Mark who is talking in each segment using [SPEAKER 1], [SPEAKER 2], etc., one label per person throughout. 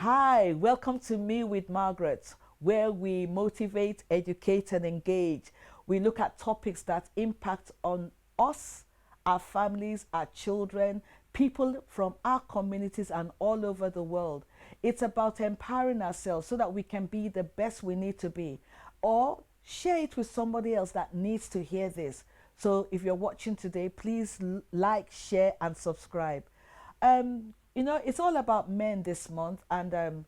[SPEAKER 1] Hi, welcome to Me with Margaret, where we motivate, educate, and engage. We look at topics that impact on us, our families, our children, people from our communities, and all over the world. It's about empowering ourselves so that we can be the best we need to be, or share it with somebody else that needs to hear this. So if you're watching today, please like, share, and subscribe. It's all about men this month, and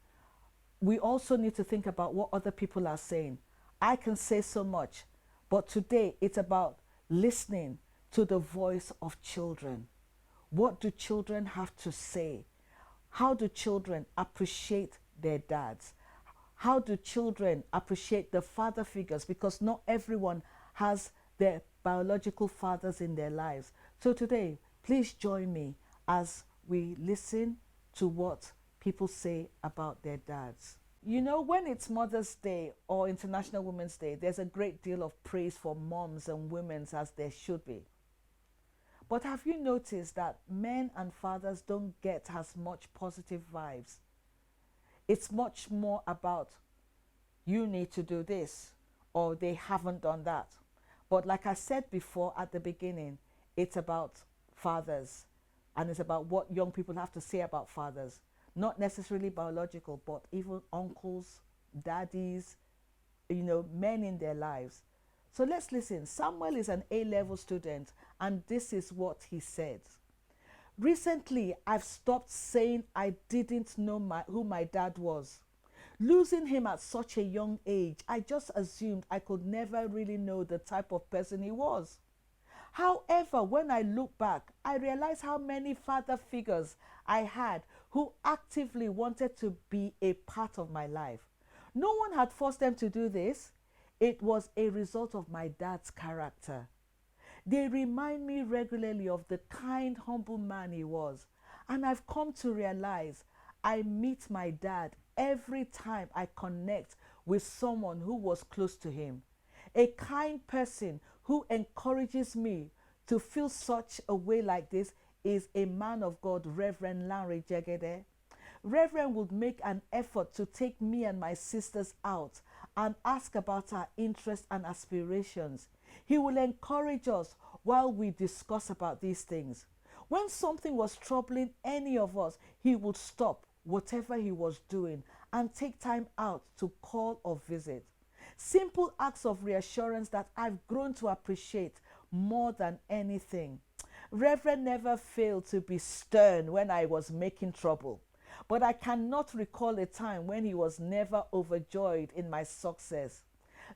[SPEAKER 1] we also need to think about what other people are saying. I can say so much, but today it's about listening to the voice of children. What do children have to say? How do children appreciate their dads? How do children appreciate the father figures? Because not everyone has their biological fathers in their lives. So today, please join me as we listen to what people say about their dads. You know, when it's Mother's Day or International Women's Day, there's a great deal of praise for moms and women, as there should be. But have you noticed that men and fathers don't get as much positive vibes? It's much more about you need to do this or they haven't done that. But like I said before at the beginning, it's about fathers, and it's about what young people have to say about fathers. Not necessarily biological, but even uncles, daddies, men in their lives. So let's listen. Samuel is an A-level student, and this is what he said. Recently, I've stopped saying I didn't know who my dad was. Losing him at such a young age, I just assumed I could never really know the type of person he was. However, when I look back, I realize how many father figures I had who actively wanted to be a part of my life. No one had forced them to do this. It was a result of my dad's character. They remind me regularly of the kind, humble man he was. And I've come to realize I meet my dad every time I connect with someone who was close to him. A kind person who encourages me to feel such a way like this is a man of God, Reverend Larry Jegede. Reverend would make an effort to take me and my sisters out and ask about our interests and aspirations. He will encourage us while we discuss about these things. When something was troubling any of us, he would stop whatever he was doing and take time out to call or visit. Simple acts of reassurance that I've grown to appreciate more than anything. Reverend never failed to be stern when I was making trouble, but I cannot recall a time when he was never overjoyed in my success.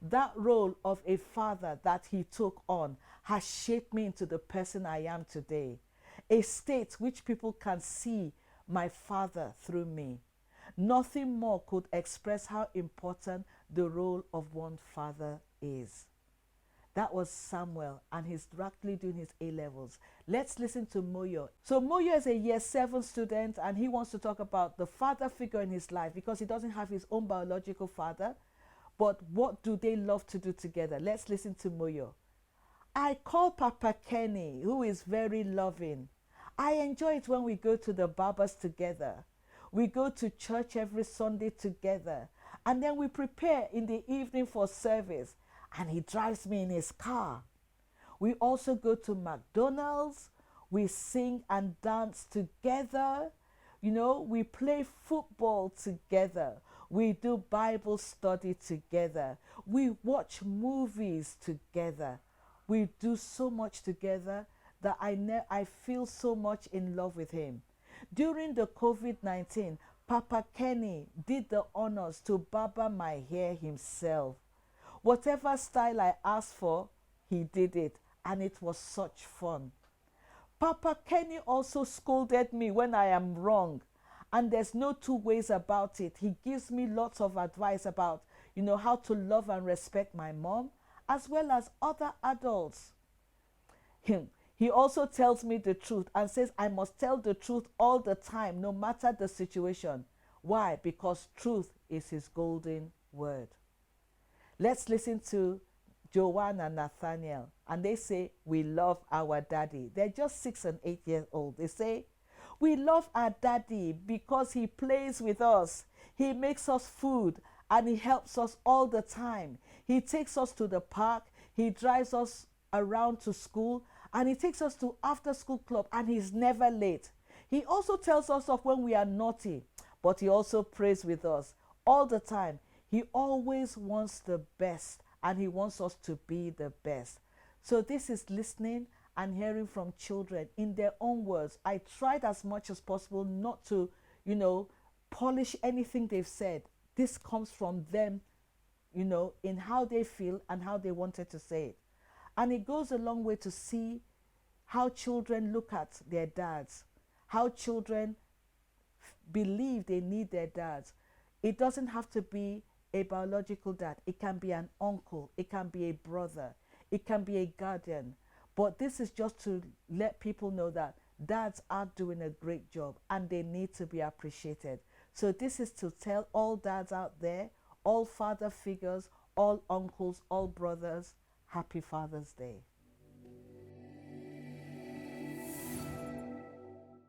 [SPEAKER 1] That role of a father that he took on has shaped me into the person I am today, a state which people can see my father through me. Nothing more could express how important the role of one father is. That was Samuel, and he's directly doing his A-levels. Let's listen to Moyo. So Moyo is a year 7 student, and he wants to talk about the father figure in his life because he doesn't have his own biological father. But what do they love to do together? Let's listen to Moyo. I call Papa Kenny, who is very loving. I enjoy it when we go to the barbers together. We go to church every Sunday together, and then we prepare in the evening for service, and he drives me in his car. We also go to McDonald's. We sing and dance together. We play football together. We do Bible study together. We watch movies together. We do so much together that I feel so much in love with him. During the COVID-19, Papa Kenny did the honors to barber my hair himself. Whatever style I asked for, he did it, and it was such fun. Papa Kenny also scolded me when I am wrong, and there's no two ways about it. He gives me lots of advice about, how to love and respect my mom, as well as other adults. He also tells me the truth and says I must tell the truth all the time, no matter the situation. Why? Because truth is his golden word. Let's listen to Joanne and Nathaniel, and they say, we love our daddy. They're just 6 and 8 years old. They say, We love our daddy because he plays with us. He makes us food and he helps us all the time. He takes us to the park. He drives us around to school and he takes us to after school club and he's never late. He also tells us of when we are naughty, but he also prays with us all the time. He always wants the best and he wants us to be the best. So this is listening and hearing from children in their own words. I tried as much as possible not to, polish anything they've said. This comes from them, in how they feel and how they wanted to say it. And it goes a long way to see how children look at their dads, how children believe they need their dads. It doesn't have to be a biological dad. It can be an uncle. It can be a brother. It can be a guardian. But this is just to let people know that dads are doing a great job and they need to be appreciated. So this is to tell all dads out there, all father figures, all uncles, all brothers, happy Father's Day.